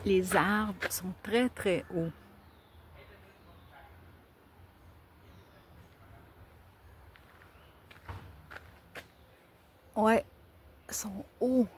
les arbres sont très, très hauts. Ouais, ils sont hauts.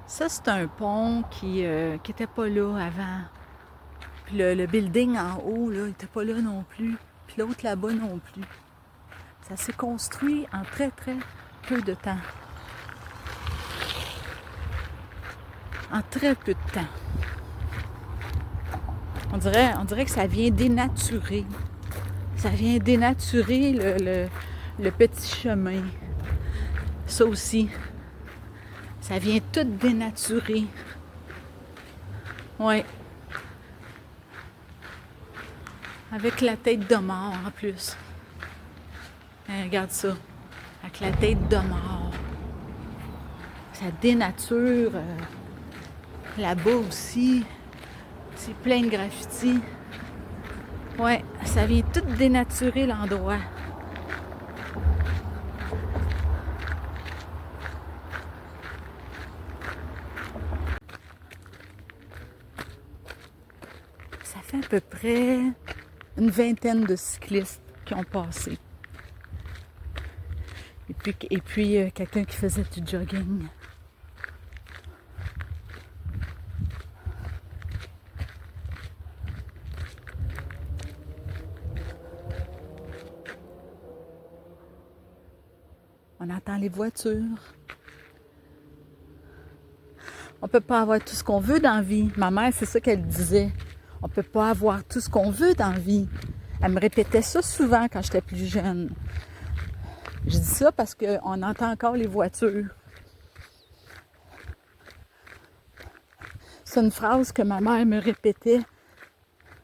Ça, c'est un pont qui était pas là avant. Puis le building en haut, là, il était pas là non plus. Puis l'autre là-bas non plus. Ça s'est construit en très, très peu de temps. En très peu de temps. On dirait que ça vient dénaturer. Ça vient dénaturer le petit chemin. Ça aussi. Ça vient tout dénaturer. Ouais. Avec la tête de mort en plus. Regarde ça. Avec la tête de mort. Ça dénature. Là-bas aussi. C'est plein de graffitis. Ouais, ça vient tout dénaturer l'endroit. Ça fait à peu près une vingtaine de cyclistes qui ont passé. Et puis quelqu'un qui faisait du jogging. On entend les voitures. On peut pas avoir tout ce qu'on veut dans la vie. Ma mère, c'est ça qu'elle disait. On peut pas avoir tout ce qu'on veut dans la vie. Elle me répétait ça souvent quand j'étais plus jeune. Je dis ça parce qu'on entend encore les voitures. C'est une phrase que ma mère me répétait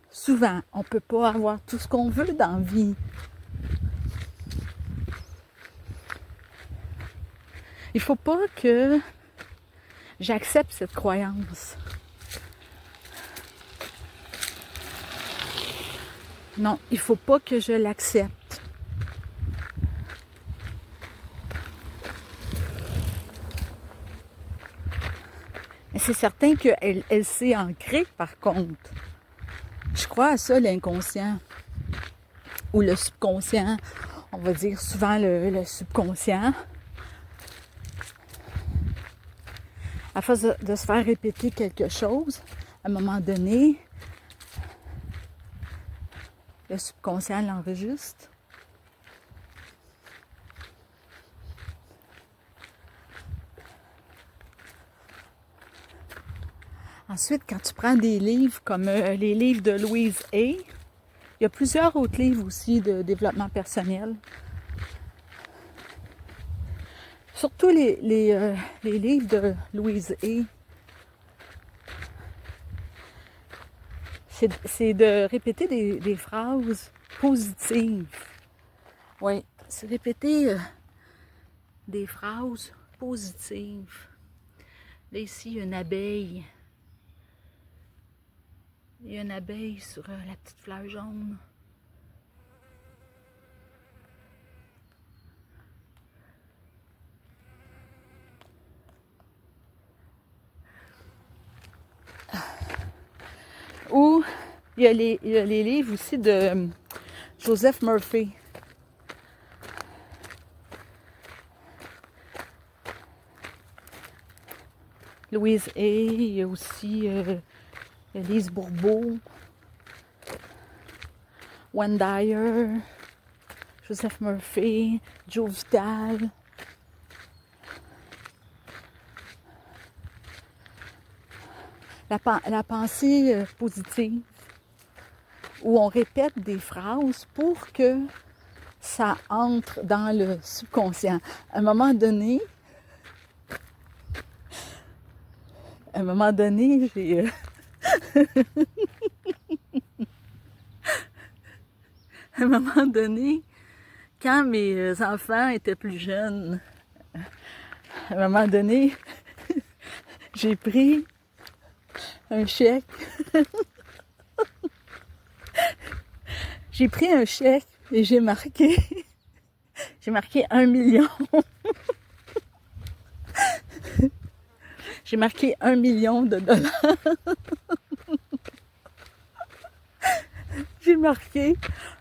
souvent. On peut pas avoir tout ce qu'on veut dans la vie. Il faut pas que j'accepte cette croyance. Non, il faut pas que je l'accepte. Mais c'est certain qu'elle s'est ancrée, par contre. Je crois à ça, l'inconscient. Ou le subconscient. On va dire souvent le subconscient. À force de se faire répéter quelque chose, à un moment donné, le subconscient l'enregistre. Ensuite, quand tu prends des livres comme les livres de Louise Hay, il y a plusieurs autres livres aussi de développement personnel. Surtout les livres de Louise Hay. C'est de répéter des phrases positives. Oui, c'est répéter des phrases positives. Là, ici, il y a une abeille. Il y a une abeille sur la petite fleur jaune. Ou il y a les livres aussi de Joseph Murphy. Louise Hay, il y a aussi Lise Bourbeau, Wayne Dyer, Joseph Murphy, Joe Vital. La pensée positive où on répète des phrases pour que ça entre dans le subconscient. À un moment donné, j'ai... à un moment donné, quand mes enfants étaient plus jeunes, à un moment donné, j'ai pris un chèque. J'ai pris un chèque et j'ai marqué 1 million. J'ai marqué 1 million de dollars. J'ai marqué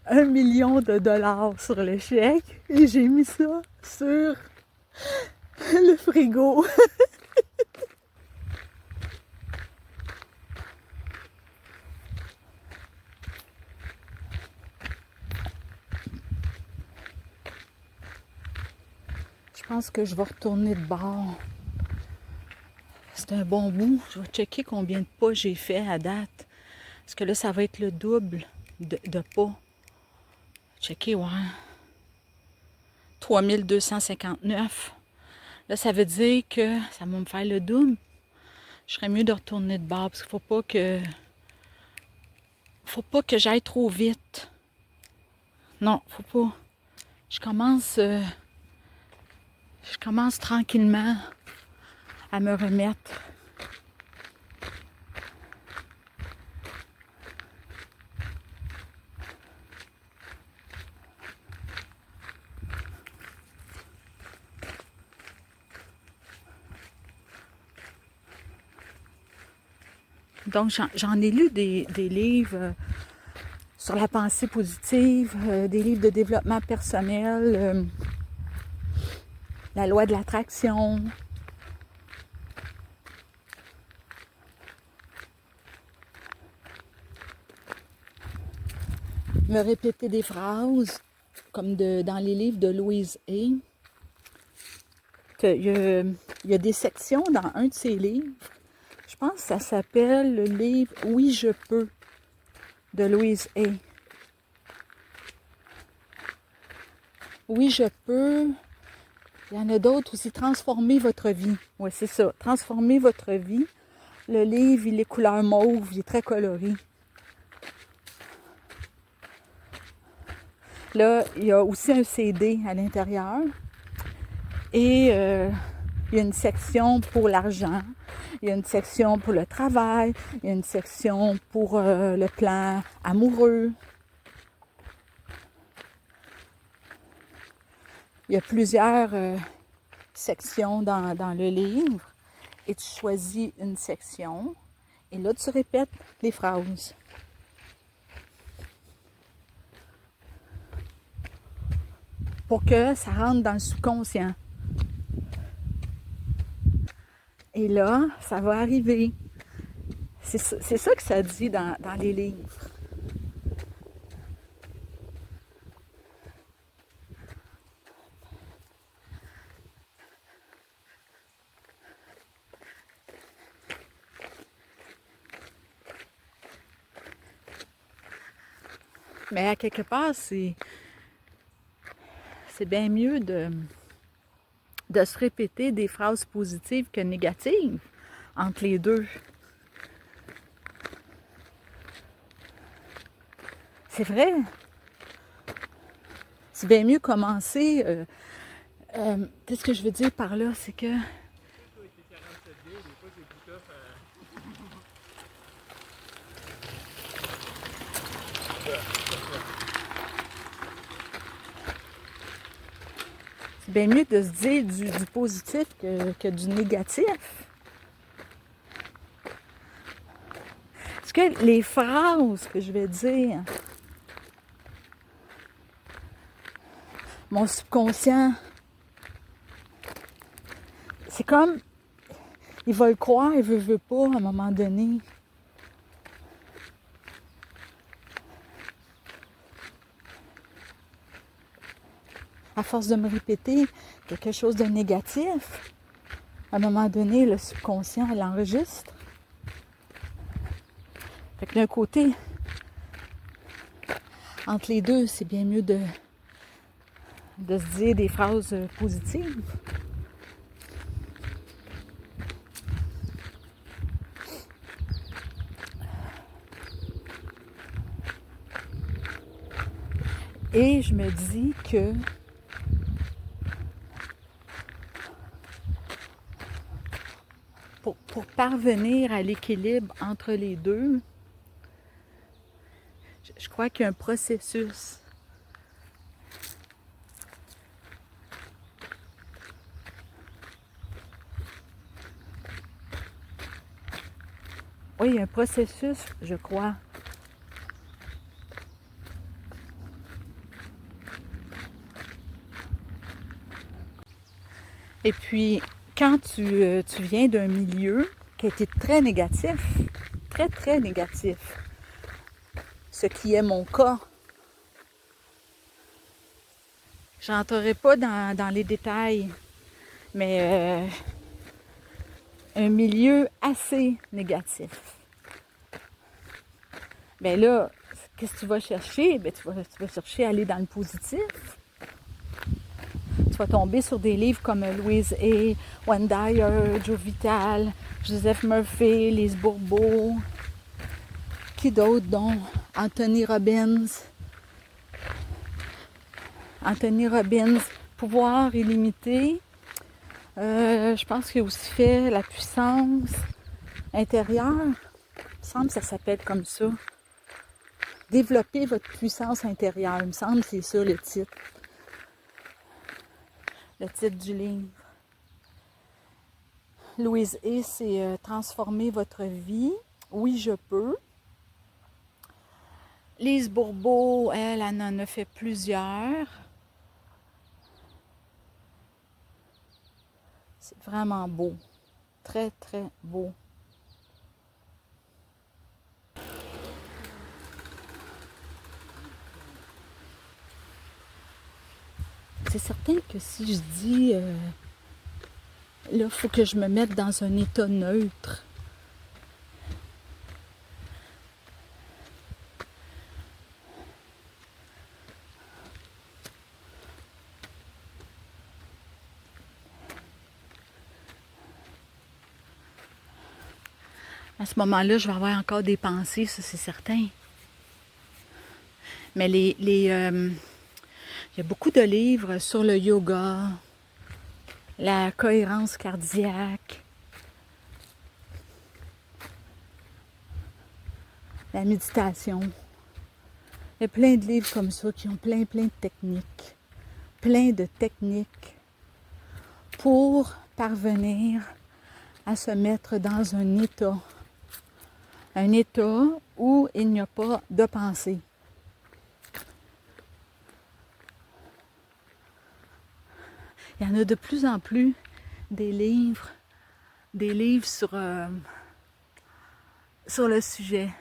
1 million de dollars sur le chèque et j'ai mis ça sur le frigo. Je pense que je vais retourner de bord. C'est un bon bout. Je vais checker combien de pas j'ai fait à date. Parce que là, ça va être le double de pas. Checker, ouais. 3259. Là, ça veut dire que ça va me faire le double. Je serais mieux de retourner de bord parce qu'il faut pas que j'aille trop vite. Non, faut pas. Je commence tranquillement à me remettre. Donc, j'en ai lu des livres sur la pensée positive, des livres de développement personnel, la loi de l'attraction. Me répéter des phrases, comme dans les livres de Louise Hay. Il y a des sections dans un de ses livres. Je pense que ça s'appelle le livre « Oui, je peux » de Louise Hay. Oui, je peux. Il y en a d'autres aussi. Transformer votre vie. Oui, c'est ça. Transformer votre vie. Le livre, il est couleur mauve. Il est très coloré. Là, il y a aussi un CD à l'intérieur. Et il y a une section pour l'argent. Il y a une section pour le travail. Il y a une section pour le plan amoureux. Il y a plusieurs sections dans le livre. Et tu choisis une section. Et là, tu répètes les phrases. Pour que ça rentre dans le subconscient. Et là, ça va arriver. C'est ça que ça dit dans les livres. Mais à quelque part, c'est bien mieux de se répéter des phrases positives que négatives entre les deux. C'est vrai. C'est bien mieux commencer. Qu'est-ce que je veux dire par là? C'est que... C'est bien mieux de se dire du positif que du négatif. Parce que les phrases que je vais dire, mon subconscient, c'est comme, il va le croire, il veut pas à un moment donné. À force de me répéter quelque chose de négatif, à un moment donné, le subconscient l'enregistre. Fait que d'un côté, entre les deux, c'est bien mieux de se dire des phrases positives. Et je me dis que pour parvenir à l'équilibre entre les deux, je crois qu'il y a un processus. Oui, il y a un processus, je crois. Et puis, quand tu viens d'un milieu qui a été très négatif, très, très négatif, ce qui est mon cas, je n'entrerai pas dans les détails, mais un milieu assez négatif. Bien là, qu'est-ce que tu vas chercher? Bien, tu vas chercher à aller dans le positif. Tu vas tomber sur des livres comme Louise Hay, Wayne Dyer, Joe Vitale, Joseph Murphy, Lise Bourbeau, qui d'autre donc? Anthony Robbins, Pouvoir illimité. Je pense qu'il a aussi fait La puissance intérieure. Il me semble que ça s'appelle comme ça. Développer votre puissance intérieure. Il me semble que c'est ça le titre. Le titre du livre. Louise Hay, c'est Transformer votre vie. Oui, je peux. Lise Bourbeau, elle en a fait plusieurs. C'est vraiment beau. Très, très beau. C'est certain que si je dis, là, il faut que je me mette dans un état neutre. À ce moment-là, je vais avoir encore des pensées, ça c'est certain. Mais il y a beaucoup de livres sur le yoga, la cohérence cardiaque, la méditation. Il y a plein de livres comme ça qui ont plein de techniques. Plein de techniques pour parvenir à se mettre dans un état. Un état où il n'y a pas de pensée. Il y en a de plus en plus des livres sur le sujet.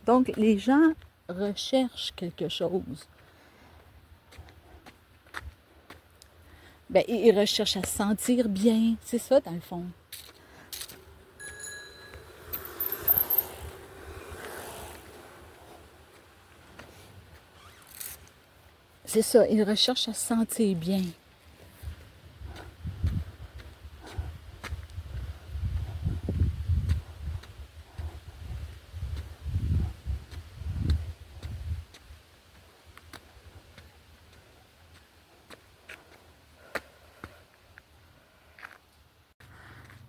Donc, les gens recherchent quelque chose. Ben, ils recherchent à se sentir bien. C'est ça, dans le fond. C'est ça, ils recherchent à se sentir bien.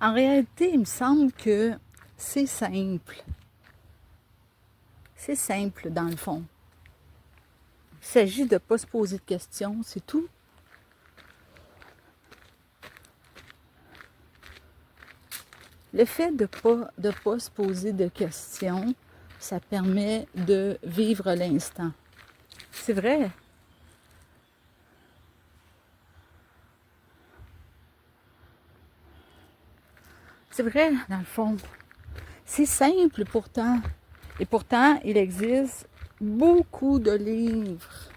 En réalité, il me semble que c'est simple. C'est simple, dans le fond. Il s'agit de ne pas se poser de questions, c'est tout. Le fait de pas se poser de questions, ça permet de vivre l'instant. C'est vrai. C'est vrai, dans le fond. C'est simple pourtant. Et pourtant, il existe beaucoup de livres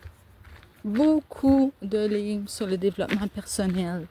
beaucoup de livres sur le développement personnel.